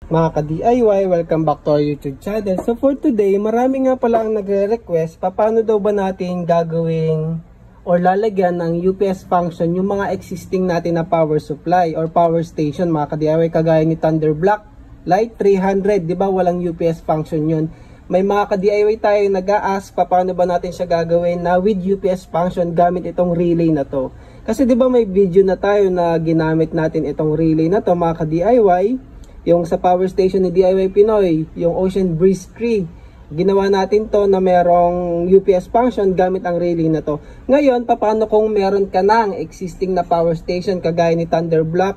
Mga ka-DIY, welcome back to our YouTube channel. So for today, marami nga pala ang nagre-request paano daw ba natin gagawing or lalagyan ng UPS function yung mga existing natin na power supply or power station, mga ka-DIY, kagaya ni Thunder Black Light 300, di ba walang UPS function yun? May mga ka-DIY tayo nag-a-ask paano ba natin siya gagawin na with UPS function gamit itong relay na to. Kasi di ba may video na tayo na ginamit natin itong relay na to, mga ka-DIY, yung sa power station ni DIY Pinoy, yung Ocean Breeze 3. Ginawa natin to na merong UPS function gamit ang relay na to. Ngayon, paano kung meron ka ng existing na power station kagaya ni Thunder Black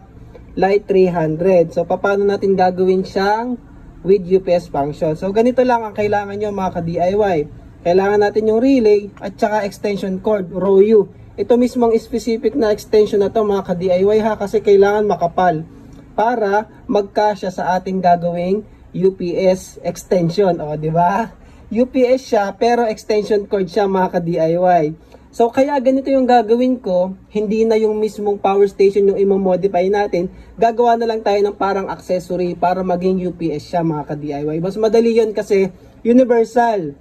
Light 300? So, paano natin gagawin siyang with UPS function? So, ganito lang ang kailangan nyo, mga ka-DIY. Kailangan natin yung relay at saka extension cord, ROU. Ito mismong specific na extension na to, mga ka-DIY ha, kasi kailangan makapal para magkasya sa ating gagawing UPS extension. O, di ba? UPS siya, pero extension cord siya, mga ka-DIY. So, kaya ganito yung gagawin ko, hindi na yung mismong power station yung i-modify natin, gagawa na lang tayo ng parang accessory para maging UPS siya, mga ka-DIY. Mas madali yun kasi universal.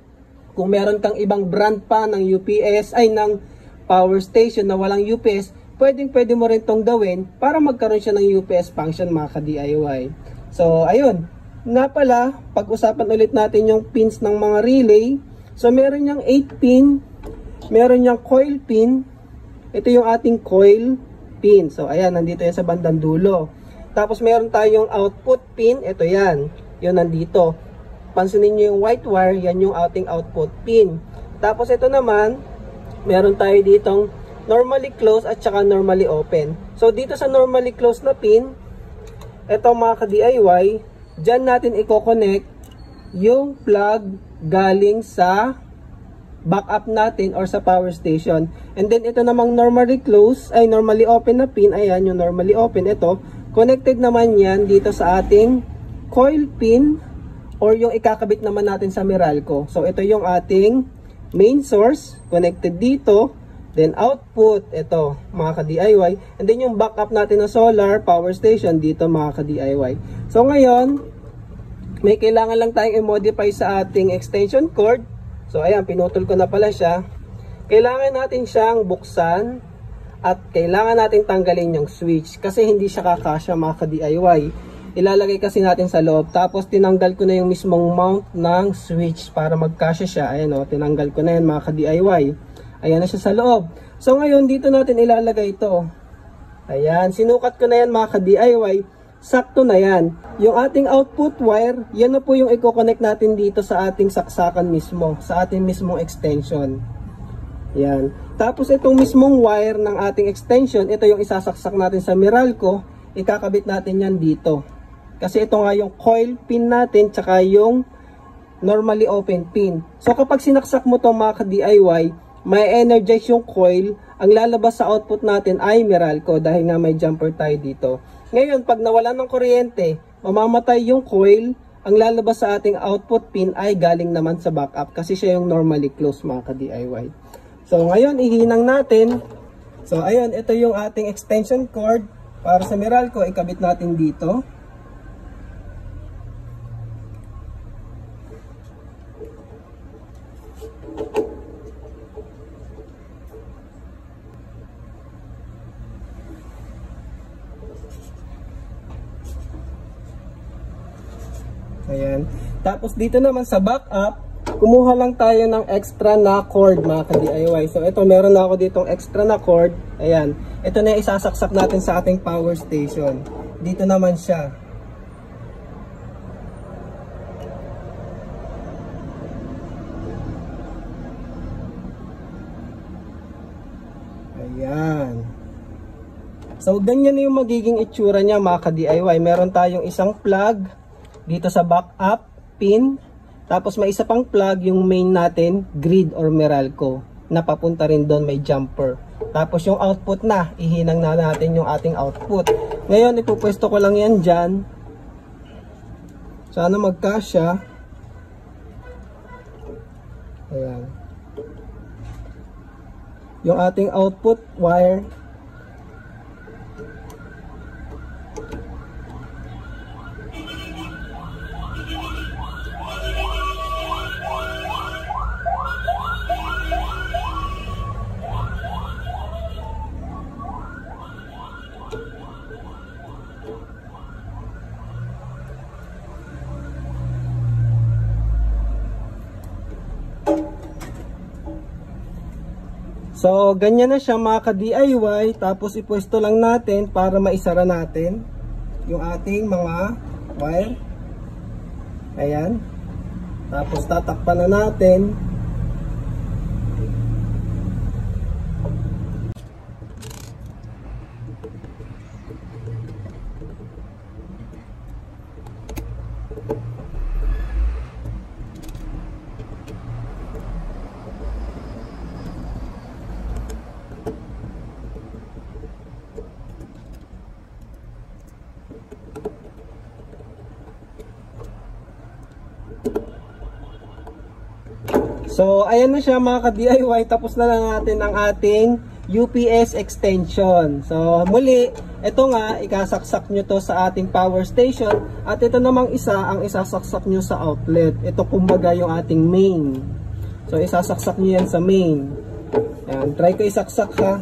Kung meron kang ibang brand pa ng UPS, ay ng power station na walang UPS, pwede mo rin tong gawin para magkaroon siya ng UPS function, mga ka-DIY. So, ayun. Nga pala, pag-usapan ulit natin yung pins ng mga relay. So, meron yung 8 pin, meron yung coil pin. Ito yung ating coil pin. So, ayan, nandito yan sa bandang dulo. Tapos, meron tayong output pin. Ito yan. Yun nandito. Pansinin nyo yung white wire. Yan yung ating output pin. Tapos, ito naman, meron tayo ditong normally closed at saka normally open. So, dito sa normally closed na pin, ito mga ka-DIY, dyan natin i-connect yung plug galing sa backup natin or sa power station. And then ito namang normally closed ay normally open na pin, ayan yung normally open, ito connected naman yan dito sa ating coil pin or yung ikakabit naman natin sa Meralco. So ito yung ating main source connected dito, then output ito, mga ka-DIY, and then yung backup natin na solar power station dito, mga ka-DIY. So ngayon may kailangan lang tayong i-modify sa ating extension cord. So ayan, pinutol ko na pala siya. Kailangan natin siyang buksan at kailangan natin tanggalin yung switch kasi hindi siya kakasya, mga ka-DIY. Ilalagay kasi natin sa loob. Tapos tinanggal ko na yung mismong mount ng switch para magkasya siya. Ayan o, tinanggal ko na yan, mga ka-DIY. Ayan na siya sa loob. So ngayon dito natin ilalagay ito. Ayan, sinukat ko na yan, mga ka-DIY. Sakto na yan. Yung ating output wire, yan na po yung i-connect natin dito sa ating saksakan mismo, sa ating mismong extension. Yan. Tapos itong mismong wire ng ating extension, ito yung isasaksak natin sa Meralco, ikakabit natin yan dito. Kasi ito nga yung coil pin natin, tsaka yung normally open pin. So kapag sinaksak mo itong, mga ka-DIY, may energize yung coil, ang lalabas sa output natin ay Meralco dahil nga may jumper tayo dito. Ngayon, pag nawalan ng kuryente, mamamatay yung coil, ang lalabas sa ating output pin ay galing naman sa backup kasi siya yung normally closed, mga ka-DIY. So, ngayon, ihinang natin. So, ayun, ito yung ating extension cord para sa Meralco, ikabit natin dito. Ayan. Tapos dito naman sa backup, kumuha lang tayo ng extra na cord, mga ka-DIY. So ito, meron na ako ditong extra na cord. Ayan. Ito na yung isasaksak natin sa ating power station. Dito naman siya. Ayan. So ganyan na yung magiging itsura niya, mga ka-DIY. Meron tayong isang plug dito sa backup pin, tapos may isa pang plug yung main natin, grid or Meralco, na papunta rin doon, may jumper. Tapos yung output na, ihinang na natin yung ating output. Ngayon, ipupwesto ko lang yan dyan. Sana magkasya. Ayan. Yung ating output wire, So, ganyan na siya mga ka-DIY. Tapos, ipwesto lang natin para maisara natin yung ating mga wire. Ayan. Tapos, tatakpan na natin. So, ayan na siya mga ka-DIY. Tapos na lang natin ang ating UPS extension. So, muli, ito nga, ikasaksak nyo to sa ating power station. At ito namang isa, ang isasaksak nyo sa outlet. Ito kumbaga yung ating main. So, isasaksak nyo yan sa main. Ayan, try ko isaksak ha.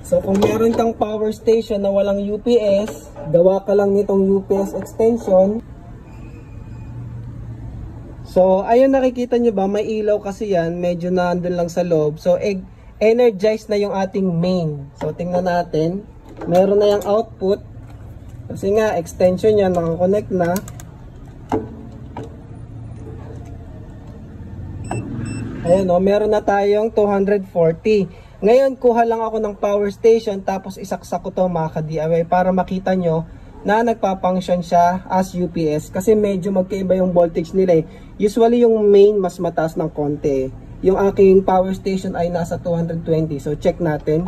So, kung meron kang power station na walang UPS, gawa ka lang nitong UPS extension. So, ayun, nakikita nyo ba, may ilaw kasi yan, medyo nandun lang sa loob. So, energized na yung ating main. So, tingnan natin. Meron na yung output. Kasi nga, extension yan, nakakonect na. Ayun o, meron na tayong 240. Ngayon, kuha lang ako ng power station, tapos isaksak ko to mga ka-DIY para makita nyo na nagpa-function siya as UPS kasi medyo magkaiba yung voltage nila eh. Usually yung main mas mataas ng konti. Yung aking power station ay nasa 220. So check natin.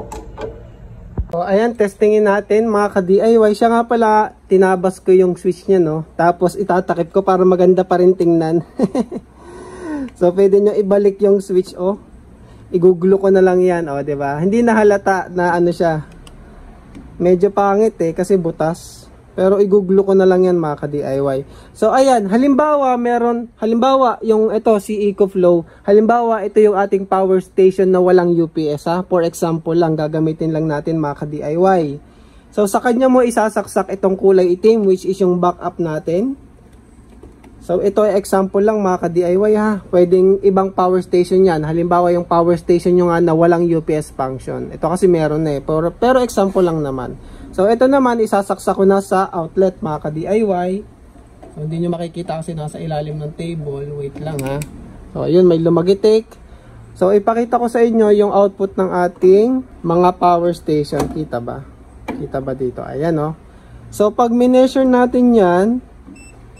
So ayan, testingin natin mga ka-DIY. Siya nga pala, tinabas ko yung switch niya no. Tapos itatakip ko para maganda pa rin tingnan. So pwede nyo ibalik yung switch oh. Igugulo ko na lang yan oh, 'di ba? Hindi na halata na ano siya. Medyo pangit eh kasi butas. Pero iguglo ko na lang yan mga ka-DIY. So ayan, halimbawa yung ito si EcoFlow. Halimbawa ito yung ating power station na walang UPS ha. For example lang, gagamitin lang natin mga ka-DIY. So sa kanya mo isasaksak itong kulay itim which is yung backup natin. So ito ay example lang mga ka-DIY ha. Pwedeng ibang power station yan. Halimbawa yung power station nyo nga na walang UPS function. Ito kasi meron eh. Pero example lang naman. So, ito naman, isasaksak ko na sa outlet, mga ka-DIY. So, hindi nyo makikita kasi nasa ilalim ng table. Wait lang, ha. So, ayun, may lumagitik. So, ipakita ko sa inyo yung output ng ating mga power station. Kita ba? Kita ba dito? Ayan, oh. So, pag mineasure natin yan,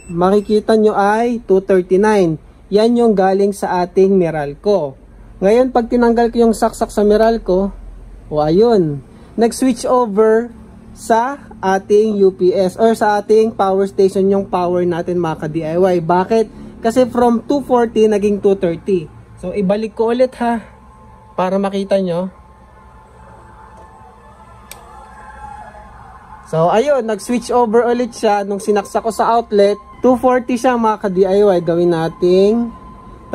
makikita nyo ay 239. Yan yung galing sa ating Meralco. Ngayon, pag tinanggal ko yung saksak sa Meralco, o ayun, nag-switch over sa ating UPS or sa ating power station yung power natin mga ka-DIY. Bakit? Kasi from 240 naging 230. So ibalik ko ulit ha para makita nyo. So ayun, nag-switch over ulit siya nung sinaksak ko sa outlet. 240 siya mga ka-DIY. Gawin natin.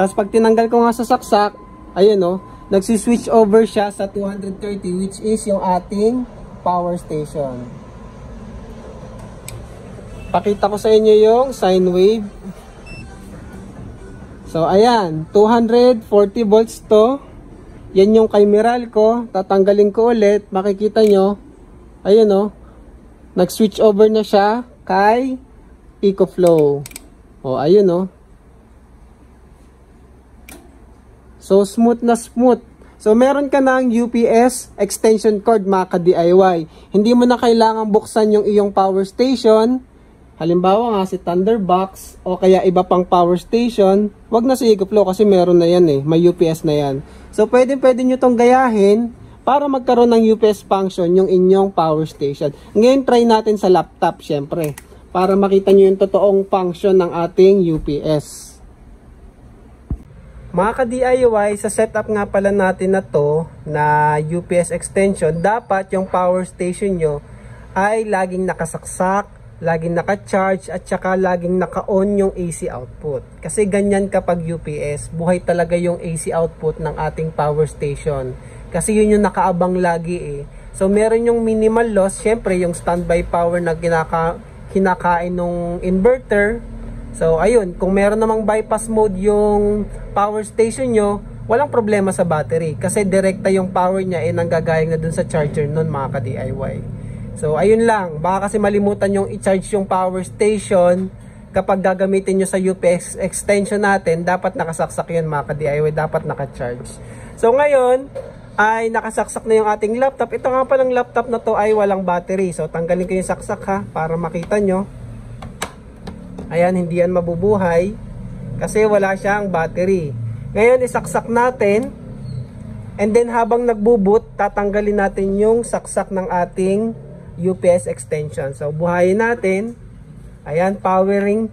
Tapos pag tinanggal ko nga sa saksak, ayun o, nagsi-switch over siya sa 230 which is yung ating power station. Pakita ko sa inyo yung sine wave. So ayan, 240 volts to. Yan yung kay Meralco. Tatanggalin ko ulit. Makikita nyo. Ayun o. Nag-switch over na siya kay EcoFlow. O ayun o. So smooth na smooth. So, meron ka ng UPS extension cord mga ka-DIY. Hindi mo na kailangan buksan yung iyong power station. Halimbawa nga si Thunderbox o kaya iba pang power station. Wag na si EcoFlow kasi meron na yan eh. May UPS na yan. So, pwede nyo tong gayahin para magkaroon ng UPS function yung inyong power station. Ngayon, try natin sa laptop syempre. Para makita nyo yung totoong function ng ating UPS. Mga ka-DIY, sa setup nga pala natin na to na UPS extension, dapat yung power station nyo ay laging nakasaksak, laging naka-charge at saka laging naka-on yung AC output. Kasi ganyan kapag UPS, buhay talaga yung AC output ng ating power station. Kasi yun yung nakaabang lagi eh. So meron yung minimal loss, syempre yung standby power na kinakain ng inverter. So ayun, kung meron namang bypass mode yung power station nyo, walang problema sa battery kasi direkta yung power niya nanggagaling na dun sa charger nun mga ka-DIY. So ayun lang, baka kasi malimutan yung i-charge yung power station kapag gagamitin nyo sa UPS extension natin. Dapat nakasaksak yun mga ka-DIY, dapat naka-charge. So ngayon ay nakasaksak na yung ating laptop. Ito nga palang laptop na to ay walang battery. So tanggalin ko yung saksak ha para makita nyo. Ayan, hindi yan mabubuhay kasi wala siyang battery. Ngayon isaksak natin, and then habang nagbo-boot, tatanggalin natin yung saksak ng ating UPS extension. So buhayin natin. Ayan, powering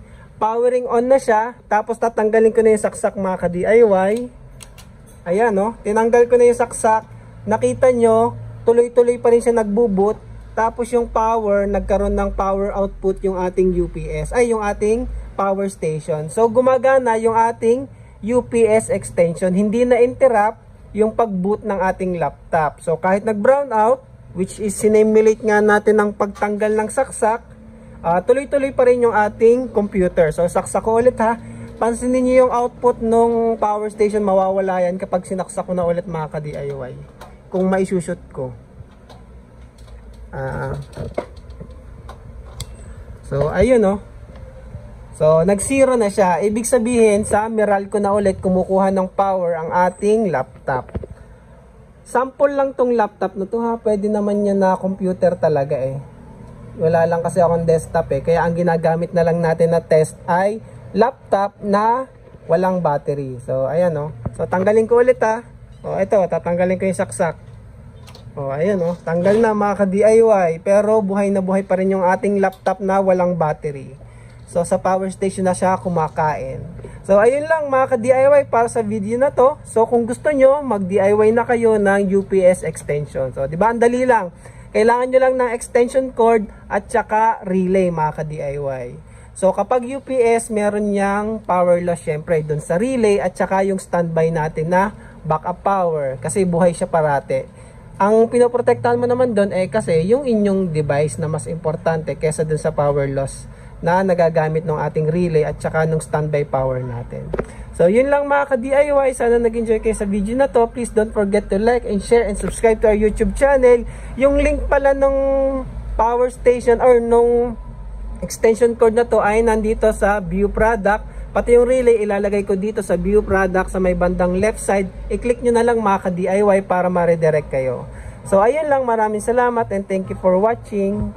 on na siya. Tapos tatanggalin ko na yung saksak mga ka-DIY. Ayan, no? Tinanggal ko na yung saksak. Nakita nyo, tuloy-tuloy pa rin siya nagbo-boot. Tapos yung power, nagkaroon ng power output yung ating UPS. Ay, yung ating power station. So gumagana yung ating UPS extension. Hindi na interrupt yung pag-boot ng ating laptop. So kahit nag-brown out, which is sinemulate nga natin ang pagtanggal ng saksak, tuloy-tuloy pa rin yung ating computer. So saksak ko ulit ha. Pansinin niyo yung output ng power station, mawawala yan kapag sinaksak ko na ulit mga ka-DIY. Kung maisushoot ko. So ayun no. So nag-zero na siya. Ibig sabihin sa Meralco na ulit kumukuha ng power ang ating laptop. Sample lang tong laptop na to ha. Pwede naman yan na computer talaga eh. Wala lang kasi akong desktop eh. Kaya ang ginagamit na lang natin na test ay laptop na walang battery. So ayan oh. So tanggalin ko ulit ha. O ito, tatanggalin ko yung saksak. O ayan oh. Tanggal na mga ka-DIY. Pero buhay na buhay pa rin yung ating laptop na walang battery. So sa power station na siya kumakain. So ayun lang mga ka-DIY para sa video na to. So kung gusto nyo, mag-DIY na kayo ng UPS extension. So di ba ang dali lang. Kailangan nyo lang ng extension cord at saka relay mga ka-DIY. So kapag UPS, meron niyang power loss syempre dun sa relay at saka yung standby natin na backup power kasi buhay siya parate. Ang pinoprotektahan mo naman dun kasi yung inyong device na mas importante kesa dun sa power loss na nagagamit ng ating relay at saka ng standby power natin. So yun lang mga ka-DIY, sana nag-enjoy kayo sa video na to. Please don't forget to like and share and subscribe to our YouTube channel. Yung link pala ng power station or nung extension cord na to ay nandito sa view product. Pati yung relay ilalagay ko dito sa view product sa may bandang left side. I-click nyo na lang mga ka-DIY para ma-redirect kayo. So ayun lang, maraming salamat and thank you for watching.